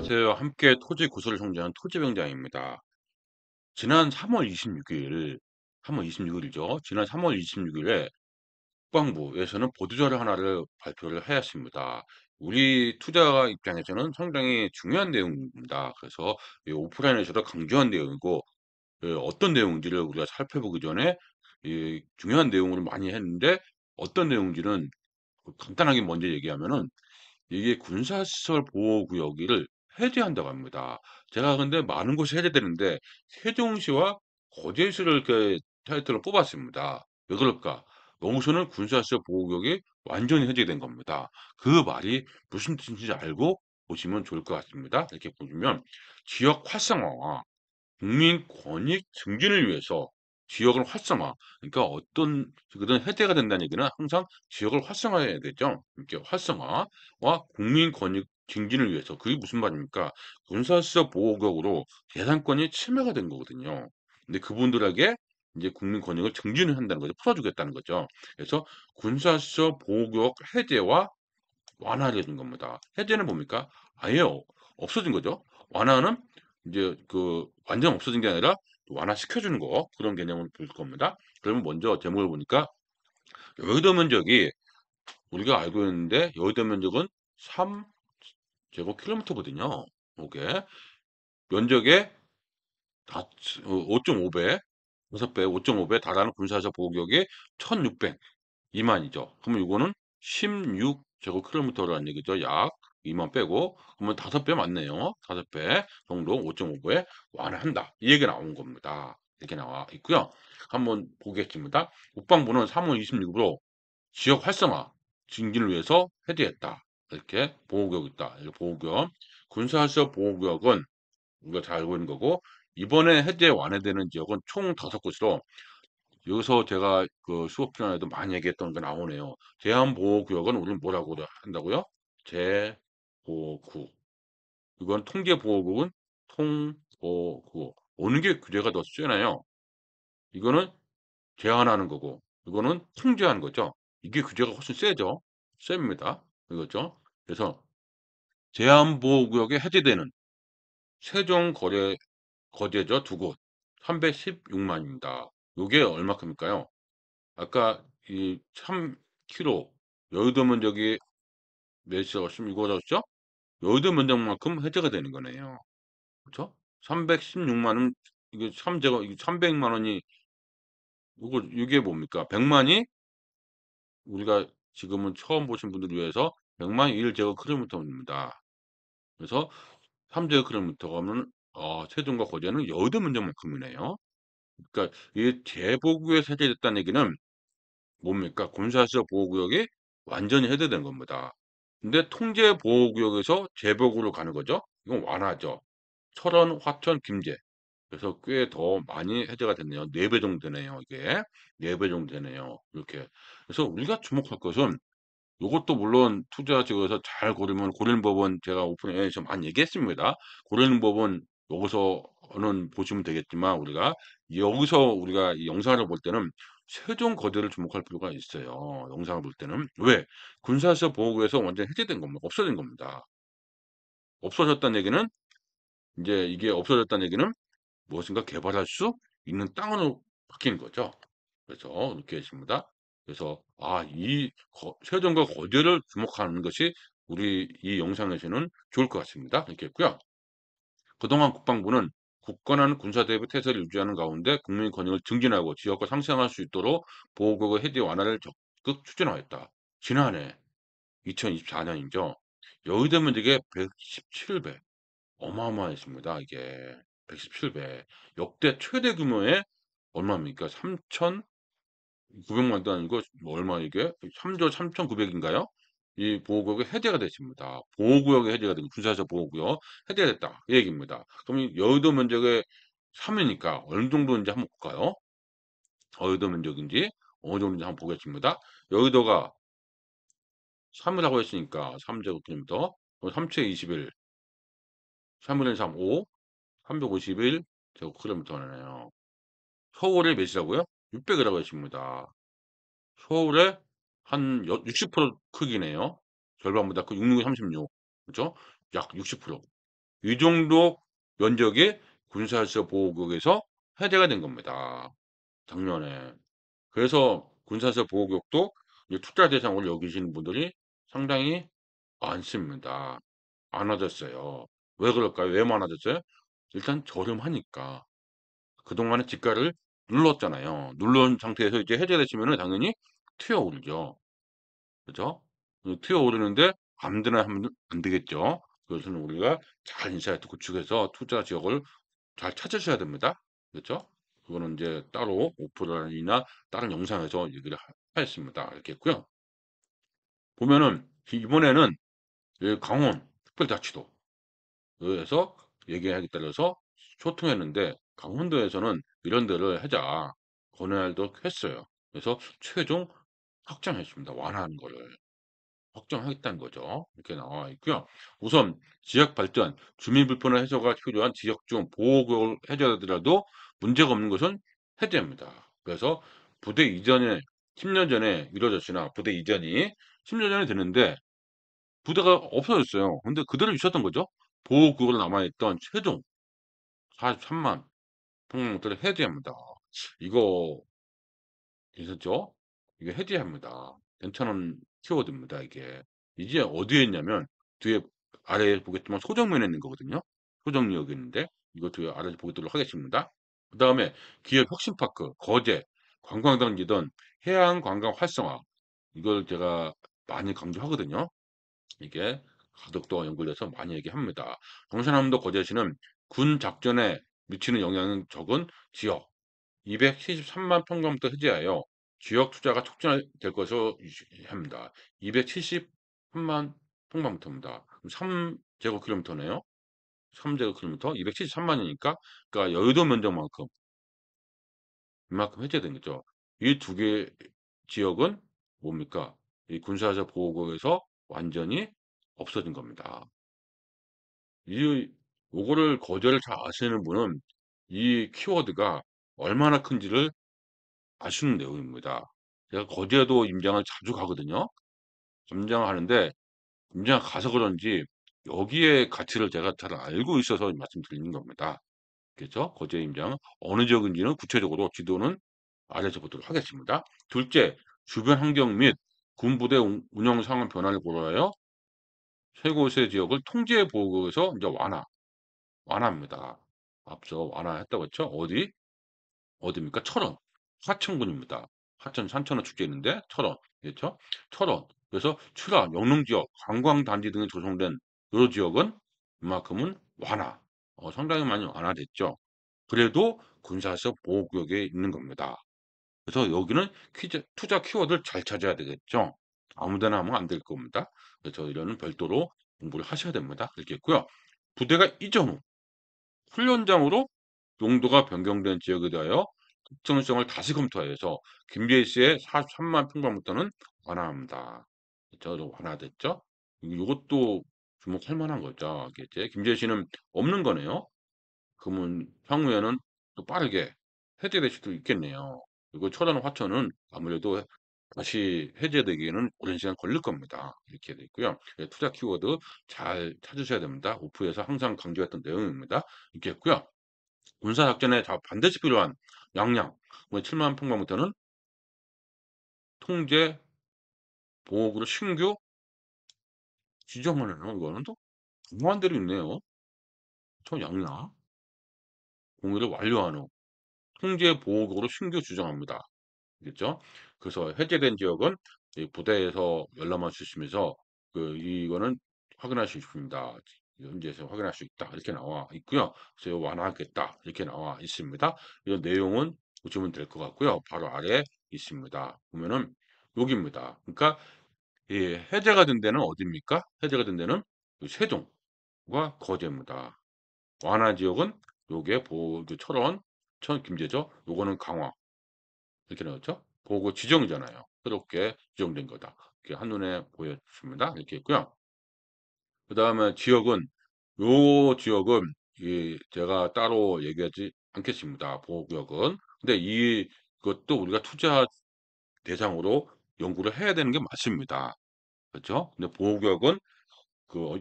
안녕하세요. 함께 토지 구슬을 송재하는 토지병장입니다. 지난 3월 26일, 3월 26일이죠. 지난 3월 26일에 국방부에서는 보도자료 하나를 발표를 하였습니다. 우리 투자 입장에서는 상당히 중요한 내용입니다. 그래서 이 오프라인에서도 강조한 내용이고, 어떤 내용인지를 우리가 살펴보기 전에 이 중요한 내용을 많이 했는데, 어떤 내용인지는 간단하게 먼저 얘기하면은 이게 군사시설 보호구역을 해제한다고 합니다. 제가 근데 많은 곳이 해제되는데 세종시와 거제시를 이렇게 타이틀을 뽑았습니다. 왜 그럴까? 여기서는 군사시설 보호구역이 완전히 해제된 겁니다. 그 말이 무슨 뜻인지 알고 보시면 좋을 것 같습니다. 이렇게 보시면 지역 활성화와 국민 권익 증진을 위해서 지역을 활성화. 그러니까 어떤 거든 해제가 된다는 얘기는 항상 지역을 활성화해야 되죠. 이렇게 활성화와 국민 권익 증진을 위해서. 그게 무슨 말입니까? 군사시설 보호구역으로 재산권이 침해가 된 거거든요. 근데 그분들에게 이제 국민 권익을 증진을 한다는 거죠. 풀어주겠다는 거죠. 그래서 군사시설 보호구역 해제와 완화를 해준 겁니다. 해제는 뭡니까? 아예 없어진 거죠. 완화는 이제 그 완전 없어진 게 아니라 완화시켜주는 거 그런 개념을 볼 겁니다. 그러면 먼저 제목을 보니까 여의도 면적이 우리가 알고 있는데 여의도 면적은 3제곱킬로미터거든요. 이게 면적의 5.5배, 5배, 5.5배 달하는 군사적 보호구역이 1,600 2만이죠. 그러면 이거는 16제곱킬로미터라는 얘기죠. 약 2만 빼고 그러면 5배 맞네요. 5배 정도 5.5배 완화한다. 이 얘기 나온 겁니다. 이렇게 나와 있고요. 한번 보겠습니다. 국방부는 3월 26일로 지역 활성화 증진을 위해서 해제했다. 이렇게 보호구역 있다. 이렇게 보호구역. 군사시설 보호구역은 우리가 잘 알고 있는 거고 이번에 해제 완화되는 지역은 총 5곳으로 여기서 제가 그 수업 시간에도 많이 얘기했던 게 나오네요. 제한보호구역은 우리는 뭐라고 한다고요? 제보구. 이건 통제보호구역은 통보구. 어느 게 규제가 더 세나요? 이거는 제한하는 거고, 이거는 통제하는 거죠. 이게 규제가 훨씬 세죠? 셉니다. 이거죠. 그래서 제한보호구역에 해제되는 세종거제죠. 두 곳. 316만입니다. 요게 얼마큼일까요? 아까 이 3km 여의도 면적이 몇이었으면 이거였죠? 여의도 면적만큼 해제가 되는 거네요. 그렇죠? 316만 원 이게 3제곱 이게 300만 원이 이거 이게 뭡니까? 100만이 우리가 지금은 처음 보신 분들을 위해서 100만이 1제곱킬로미터입니다. 그래서 3제곱킬로미터 하면 세종과 거제는 여의도 면적만큼이네요. 그러니까 이 재보구에 해제됐다는 얘기는 뭡니까? 군사시설 보호구역이 완전히 해제된 겁니다. 근데 통제 보호구역에서 재보구로 가는 거죠. 이건 완화죠. 철원, 화천, 김제. 그래서 꽤 더 많이 해제가 됐네요. 4배 정도 되네요. 이게 4배 정도 되네요. 이렇게. 그래서 우리가 주목할 것은 이것도 물론 투자 지역에서 잘 고르면 고르는 법은 제가 오픈에서 많이 얘기했습니다. 고르는 법은 여기서는 보시면 되겠지만 우리가 여기서 우리가 이 영상을 볼 때는 세종 거제를 주목할 필요가 있어요. 영상을 볼 때는 왜 군사시설 보호구에서 완전 해제된 겁니다. 없어진 겁니다. 없어졌다는 얘기는 이제 이게 없어졌다는 얘기는 무엇인가 개발할 수 있는 땅으로 바뀌는 거죠. 그래서 이렇게 있습니다. 그래서 이 세종과 거제를 주목하는 것이 우리 이 영상에서는 좋을 것 같습니다. 이렇게 했고요. 그동안 국방부는 굳건한 군사대비 태세를 유지하는 가운데 국민 권익을 증진하고 지역과 상생할 수 있도록 보호구역 해제 완화를 적극 추진하였다. 지난해 2024년이죠. 여의도 면적의 117배. 어마어마했습니다. 이게 117배. 역대 최대 규모의 얼마입니까? 3,900만도 아니고 뭐 얼마 이게 3조 3,900인가요? 이 보호구역이 해제가 됐습니다. 보호구역이 해제가 된 군사적 보호구역 해제됐다. 이 얘기입니다. 그럼 이 여의도 면적의 3이니까 어느 정도인지 한번 볼까요? 여의도 면적인지 어느 정도인지 한번 보겠습니다. 여의도가 3이라고 했으니까 3제곱킬로미터 3채 21 3분의 3 5 351 제곱킬로미터네요. 서울의 몇이라고요? 600이라고 했습니다. 서울의 한 60% 크기네요. 절반보다 크 66, 36. 그죠? 약 60%. 이 정도 면적이 군사시설 보호구역에서 해제가 된 겁니다. 작년에. 그래서 군사시설 보호구역도 이제 투자 대상으로 여기시는 분들이 상당히 많습니다. 많아졌어요. 왜 그럴까요? 왜 많아졌어요? 일단 저렴하니까. 그동안에 지가를 눌렀잖아요. 누른 상태에서 이제 해제되시면은 당연히 튀어오르죠. 그죠? 튀어오르는데 아무데나 하면 안 되겠죠. 그것은 우리가 잘 인사이트 구축해서 투자 지역을 잘 찾으셔야 됩니다. 그렇죠? 그거는 이제 따로 오프라인이나 다른 영상에서 얘기를 하였습니다. 알겠고요. 보면은 이번에는 강원 특별자치도 에서 얘기하기 따라서 소통했는데 강원도에서는 이런 데를 하자 권해도 했어요. 그래서 최종 확정했습니다. 완화하는 거를 확정하겠다는 거죠. 이렇게 나와 있고요. 우선 지역 발전, 주민 불편 해소가 필요한 지역 중 보호구역을 해제하더라도 문제가 없는 것은 해제합니다. 그래서 부대 이전에 10년 전에 이루어졌으나 부대 이전이 10년 전에 됐는데 부대가 없어졌어요. 근데 그대로 있었던 거죠. 보호구역으로 남아있던 최종 43만 평방미터를 해제합니다. 이거 괜찮죠? 이게 해제합니다. 괜찮은 키워드입니다, 이게. 이게 어디에 있냐면 뒤에 아래에 보겠지만 소정면에 있는 거거든요. 소정리역에 있는데 이거 뒤에 아래에 보도록 하겠습니다. 그 다음에 기업 혁신파크, 거제, 관광단지든 해양 관광 활성화 이걸 제가 많이 강조하거든요. 이게 가덕도와 연결돼서 많이 얘기합니다. 경상남도 거제시는 군 작전에 미치는 영향은 적은 지역 273만 평방미터 해제하여 지역 투자가 촉진될 것으로 합니다. 273만 평방미터입니다. 3제곱킬로미터네요. 3제곱킬로미터 273만이니까 그러니까 여의도 면적만큼 이만큼 해제된 거죠. 이 두 개 지역은 뭡니까? 이 군사적 보호구역에서 완전히 없어진 겁니다. 이 요거를 거절을 잘 아시는 분은 이 키워드가 얼마나 큰지를 아시는 내용입니다. 제가 거제도 임장을 자주 가거든요. 임장을 하는데 임장 가서 그런지 여기에 가치를 제가 잘 알고 있어서 말씀드리는 겁니다. 그렇죠? 거제 임장 어느 지역인지는 구체적으로 지도는 아래서 보도록 하겠습니다. 둘째, 주변 환경 및 군부대 운영 상황 변화를 고려하여 세 곳의 지역을 통제 보호구역에서 이제 완화합니다. 앞서 완화했다고 했죠? 어디입니까? 철원, 화천군입니다. 화천 산천어 축제 있는데 철원, 그렇죠? 철원. 그래서 출하, 영릉지역, 관광단지 등이 조성된 이 지역은 이만큼은 상당히 많이 완화됐죠. 그래도 군사적 보호구역에 있는 겁니다. 그래서 여기는 투자 키워드를 잘 찾아야 되겠죠. 아무데나 하면 안 될 겁니다. 그래서 이거는 별도로 공부를 하셔야 됩니다. 이렇게 있고요. 부대가 이전 후 훈련장으로 용도가 변경된 지역에 대하여 특정성을 다시 검토하여서 김재희 씨의 43만 평방미터는 완화합니다. 저도 완화됐죠? 이것도 주목할 만한 거죠. 이제 김재희 씨는 없는 거네요. 그러면 향후에는 또 빠르게 해제될 수도 있겠네요. 그리고 철원 화천은 아무래도 다시 해제되기에는 오랜 시간 걸릴 겁니다. 이렇게 돼 있고요. 투자 키워드 잘 찾으셔야 됩니다. 오프에서 항상 강조했던 내용입니다. 이렇게 있고요. 군사작전에 반드시 필요한 양양, 7만 평방미터는 통제 보호구로 신규 지정을 해요. 이거는 또 무한대로 있네요. 저 양양 공유를 완료한 후 통제 보호구로 신규 지정합니다. 알겠죠? 그래서 해제된 지역은 이 부대에서 열람할 수 있으면서 이거는 확인할 수 있습니다. 현지에서 확인할 수 있다. 이렇게 나와 있고요. 그래서 완화하겠다. 이렇게 나와 있습니다. 이 내용은 보시면 될 것 같고요. 바로 아래에 있습니다. 보면은 여기입니다. 그러니까 이 해제가 된 데는 어디입니까? 해제가 된 데는 세종과 거제입니다. 완화 지역은 요게 철원, 김제죠. 요거는 강화. 이렇게 나왔죠? 보고 지정이잖아요. 새롭게 지정된 거다. 이렇게 한눈에 보여줍니다. 이렇게 있고요. 그 다음에 지역은 요 지역은 제가 따로 얘기하지 않겠습니다. 보호구역은. 근데 이것도 우리가 투자 대상으로 연구를 해야 되는 게 맞습니다. 그렇죠? 근데 보호구역은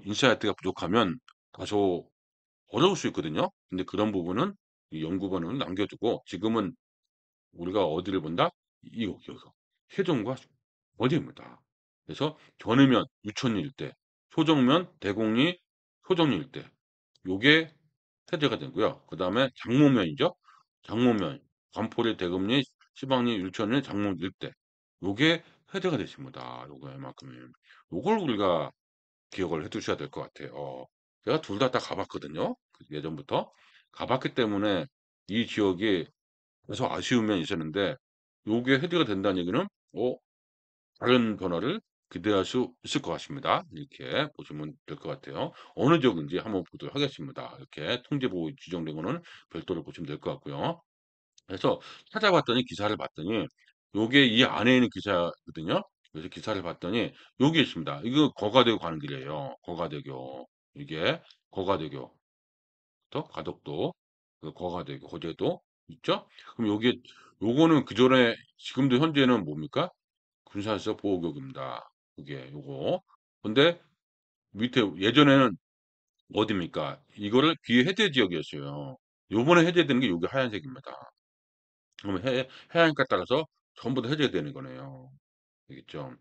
인사이트가 부족하면 다소 어려울 수 있거든요. 근데 그런 부분은 이 연구본은 남겨두고 지금은 우리가 어디를 본다? 이거 세종과 어디입니다. 그래서 견으면 유천리 일대, 소정면 대곡리 소정리 일대 요게 해제가 되고요. 그 다음에 장모면이죠. 장모면 관포리 대금리 시방리 율천리 장모 일대 요게 해제가 됐습니다. 요거만큼은 요걸 우리가 기억을 해두셔야 될 것 같아요. 제가 둘 다 가봤거든요. 예전부터 가봤기 때문에 이 지역이 계속 아쉬운 면이 있었는데 요게 해제가 된다는 얘기는 어, 다른 변화를 기대할 수 있을 것 같습니다. 이렇게 보시면 될 것 같아요. 어느 지역인지 한번 보도록 하겠습니다. 이렇게 통제보호 지정된 거는 별도로 보시면 될 것 같고요. 그래서 찾아봤더니 기사를 봤더니 요게 이 안에 있는 기사거든요. 그래서 기사를 봤더니 여기 있습니다. 이거 거가대교 가는 길이에요. 거가대교. 이게 거가대교. 또 가덕도, 그 거가대교, 거제도 있죠? 그럼 여기 요거는 그전에 지금도 현재는 뭡니까? 군사적 보호구역입니다. 그게 요거. 근데 밑에 예전에는 어디입니까? 이거를 귀 해제 지역이었어요. 요번에 해제되는 게 여기 하얀색입니다. 그러면 해안가 따라서 전부 다 해제되는 거네요. 알겠죠?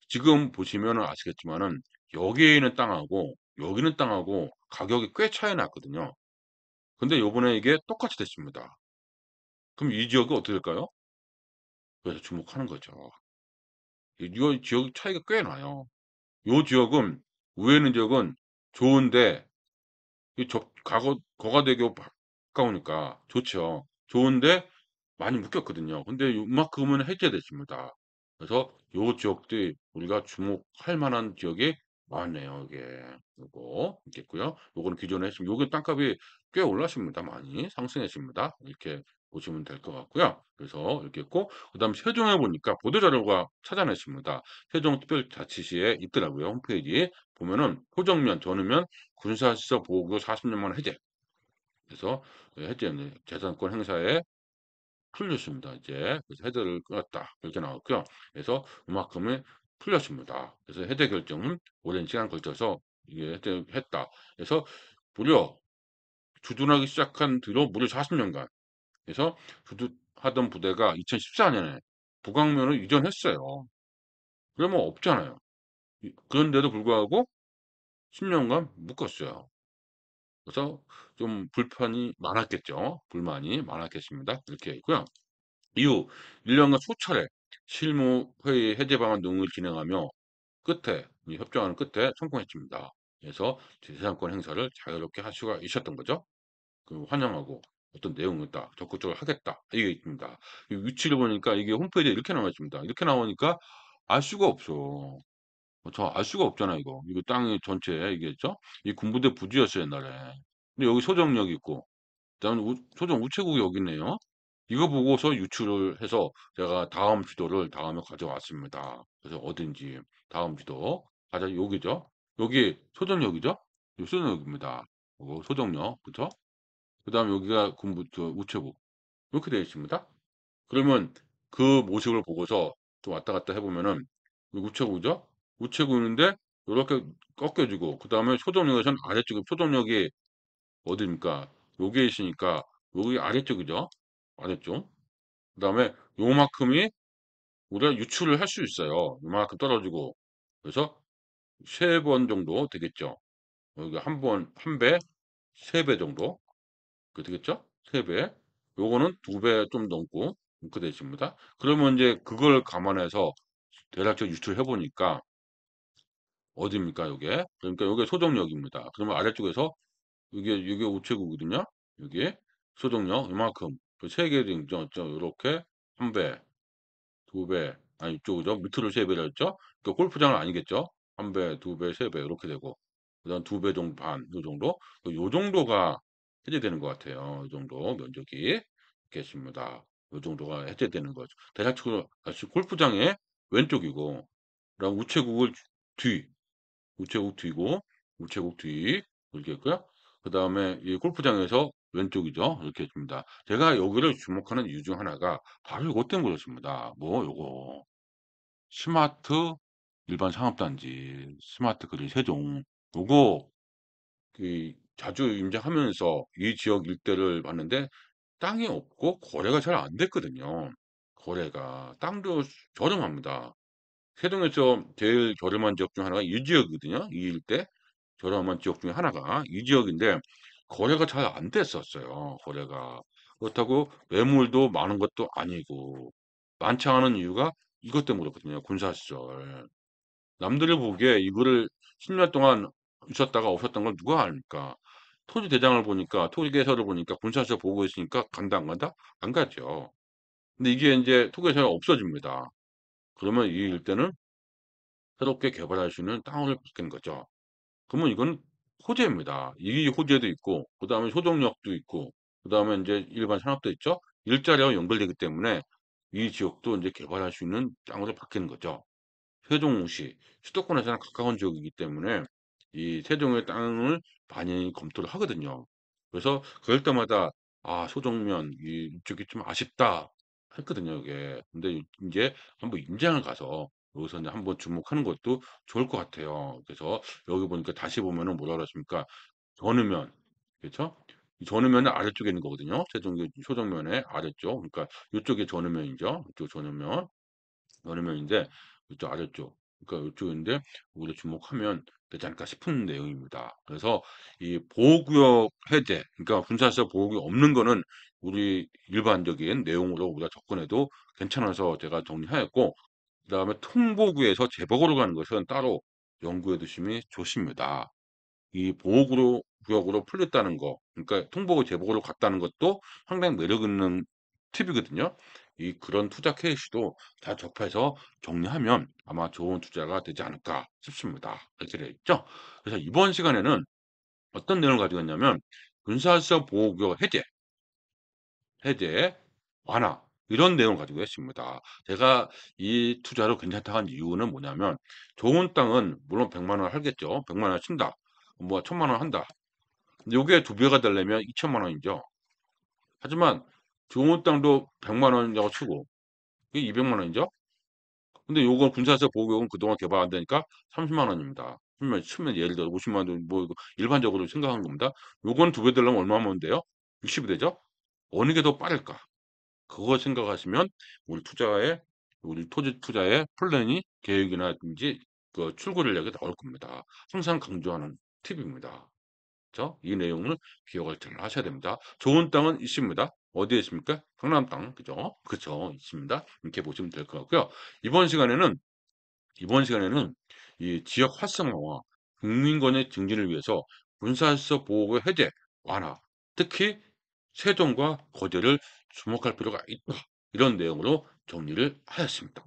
지금 보시면은 아시겠지만은 여기에 있는 땅하고 여기 있는 땅하고 가격이 꽤 차이 났거든요. 근데 요번에 이게 똑같이 됐습니다. 그럼 이 지역이 어떻게 될까요? 그래서 주목하는 거죠. 이 지역 차이가 꽤 나요. 요 지역은 위에 있는 지역은 좋은데 이 거가대교 가까우니까 좋죠. 좋은데 많이 묶였거든요. 근데 이만큼은 해제됐습니다. 그래서 요 지역들이 우리가 주목할 만한 지역이 많네요. 이게 요거 있겠고요. 요거는 기존에 했으면 요게 땅값이 꽤 올랐습니다. 많이 상승했습니다. 이렇게 보시면 될 것 같고요. 그래서 이렇게 있고 그다음 세종에 보니까 보도자료가 찾아냈습니다. 세종특별자치시에 있더라고요. 홈페이지에 보면은 호정면, 전으면 군사시설 보호구역 40년 만에 해제. 그래서 해제 재산권 행사에 풀렸습니다. 이제 그래서 해제를 끊었다 이렇게 나왔고요. 그래서 이만큼은 풀렸습니다. 그래서 해제 결정은 오랜 시간 걸쳐서 이게 해제했다. 그래서 무려 주둔하기 시작한 뒤로 무려 40년간 그래서 주둔하던 부대가 2014년에 북왕면을 이전했어요. 그러면 없잖아요. 그런데도 불구하고 10년간 묶었어요. 그래서 좀 불편이 많았겠죠. 불만이 많았겠습니다. 이렇게 있고요. 이후 1년간 수차례 실무회의 해제 방안 등을 진행하며 끝에 협정하는 끝에 성공했습니다. 그래서 재산권 행사를 자유롭게 할 수가 있었던 거죠. 그 환영하고 어떤 내용을 딱 적극적으로 하겠다 이게 있습니다. 이 위치를 보니까 이게 홈페이지에 이렇게 나와 있습니다. 이렇게 나오니까 알 수가 없어. 저 알 수가 없잖아 이거. 이거 땅이 전체 이게 있죠? 이 군부대 부지였어요 옛날에. 근데 여기 소정역 있고 그다음에 소정 우체국이 여기 있네요. 이거 보고서 유출을 해서 제가 다음 지도를 다음에 가져왔습니다. 그래서 어딘지 다음 지도 가자 여기죠. 여기 소정역이죠. 이 소정역입니다. 요거 소정역 그죠? 그다음에 여기가 우체국 이렇게 되어 있습니다. 그러면 그 모습을 보고서 또 왔다 갔다 해보면은 우체국이죠? 우체국인데 이렇게 꺾여지고 그 다음에 소정역에서는 아래쪽에 소정역이 어디입니까? 여기에 있으니까 여기 아래쪽이죠? 아래쪽. 그 다음에 요만큼이 우리가 유출을 할 수 있어요. 요만큼 떨어지고. 그래서 3번 정도 되겠죠. 여기 한 배, 3배 정도. 그 되겠죠? 3배. 요거는 2배 좀 넘고 이렇게 되어 있습니다. 그러면 이제 그걸 감안해서 대략적 유출해 보니까 어디입니까, 요게? 그러니까 요게 소정역입니다. 그러면 아래쪽에서 이게 우체국이거든요. 여기 소정역 이만큼 그 3개 있죠. 요렇게 한 배, 2배, 아니 이쪽이죠. 밑으로 3배라 했죠. 그 골프장은 아니겠죠. 한 배, 2배, 3배 이렇게 되고 그다음 2배 정도 반, 요 정도. 요 정도가 해제되는 것 같아요. 이 정도 면적이 있겠습니다. 요 정도가 해제되는 거죠. 대략적으로 다시 골프장의 왼쪽이고 그다음 뒤, 우체국 뒤고 우체국 뒤 이렇게 있고요. 그다음에 이 골프장에서 왼쪽이죠. 이렇게 있습니다. 제가 여기를 주목하는 이유 중 하나가 바로 요것 때문에 그렇습니다. 뭐 요거 스마트 일반 상업단지 스마트 그린 세종 요거 그 자주 임장하면서 이 지역 일대를 봤는데 땅이 없고 거래가 잘 안 됐거든요. 거래가. 땅도 저렴합니다. 세종에서 제일 저렴한 지역 중 하나가 이 지역이거든요. 이 일대. 저렴한 지역 중에 하나가 이 지역인데 거래가 잘 안 됐었어요. 거래가. 그렇다고 매물도 많은 것도 아니고 많지 않은 이유가 이것 때문에 그렇거든요. 군사시설. 남들이 보기에 이거를 10년 동안 있었다가 없었던 걸 누가 압니까? 토지 대장을 보니까 토지 개설을 보니까 군사시설 보고 있으니까 간다 안 간다? 안 가죠. 근데 이게 인제 토지 개설이 없어집니다. 그러면 이 일대는 새롭게 개발할 수 있는 땅을 받는 거죠. 그러면 이건 호재입니다. 이 호재도 있고 그다음에 소득력도 있고 그다음에 인제 일반 산업도 있죠. 일자리와 연결되기 때문에 이 지역도 인제 개발할 수 있는 땅으로 바뀌는 거죠. 세종시 수도권에서는 가까운 지역이기 때문에 이 세종의 땅을 많이 검토를 하거든요. 그래서 그럴 때마다 '아 소정면 이쪽이 좀 아쉽다.' 했거든요 이게. 근데 인제 한번 임장을 가서 여기서 인제 한번 주목하는 것도 좋을 것 같아요. 그래서 여기 보니까 다시 보면은 뭐라 그랬습니까? 전으면 그쵸? 이 전으면은 아래쪽에 있는 거거든요. 세종의 소정면의 아래쪽. 그러니까 요쪽이 전으면이죠. 이쪽 전으면. 전으면인데 이쪽 아래쪽 그러니까 요쪽인데 여기를 주목하면 되지 않을까 싶은 내용입니다. 그래서 이 보호구역 해제 그러니까 군사시설 보호구역 없는 거는 우리 일반적인 내용으로 우리가 접근해도 괜찮아서 제가 정리하였고 그다음에 통보구에서 재보고로 가는 것은 따로 염두에 두심이 좋습니다. 이 보호구로 구역으로 풀렸다는 거 그러니까 통보구 재보고로 갔다는 것도 상당히 매력 있는 팁이거든요. 이 그런 투자 케이스도 잘 접해서 정리하면 아마 좋은 투자가 되지 않을까 싶습니다. 이렇게 되어 있죠. 그래서 이번 시간에는 어떤 내용을 가지고 있냐면 군사시설 보호구역 해제, 완화 이런 내용을 가지고 있습니다. 제가 이 투자로 괜찮다고 한 이유는 뭐냐면 좋은 땅은 물론 1,000,000원 하겠죠. 1,000,000원 친다. 뭐 1,000,000원 한다. 근데 요게 2 배가 되려면 2,000,000 원이죠. 하지만 좋은 땅도 1,000,000 원이라고 치고 이게 2,000,000 원이죠. 근데 요건 군사시설 보호구역은 그동안 개발 안 되니까 300,000 원입니다. 치면 예를 들어 500,000 원 뭐 이거 일반적으로 생각한 겁니다. 요건 2배 되려면 얼마 하면 돼요? 60이 되죠. 어느 게 더 빠를까? 그거 생각하시면 우리 토지 투자의 플랜이 계획이라든지 그 출구 전략이 나올 겁니다. 항상 강조하는 팁입니다. 그죠? 이 내용을 기억을 잘 하셔야 됩니다. 좋은 땅은 있습니다. 어디에 있습니까? 강남 땅. 그죠? 그쵸. 있습니다. 이렇게 보시면 될 것 같고요. 이번 시간에는, 이번 시간에는 이 지역 활성화와 국민권의 증진을 위해서 군사시설 보호구 해제, 완화, 특히 세종과 거제를 주목할 필요가 있다. 이런 내용으로 정리를 하였습니다.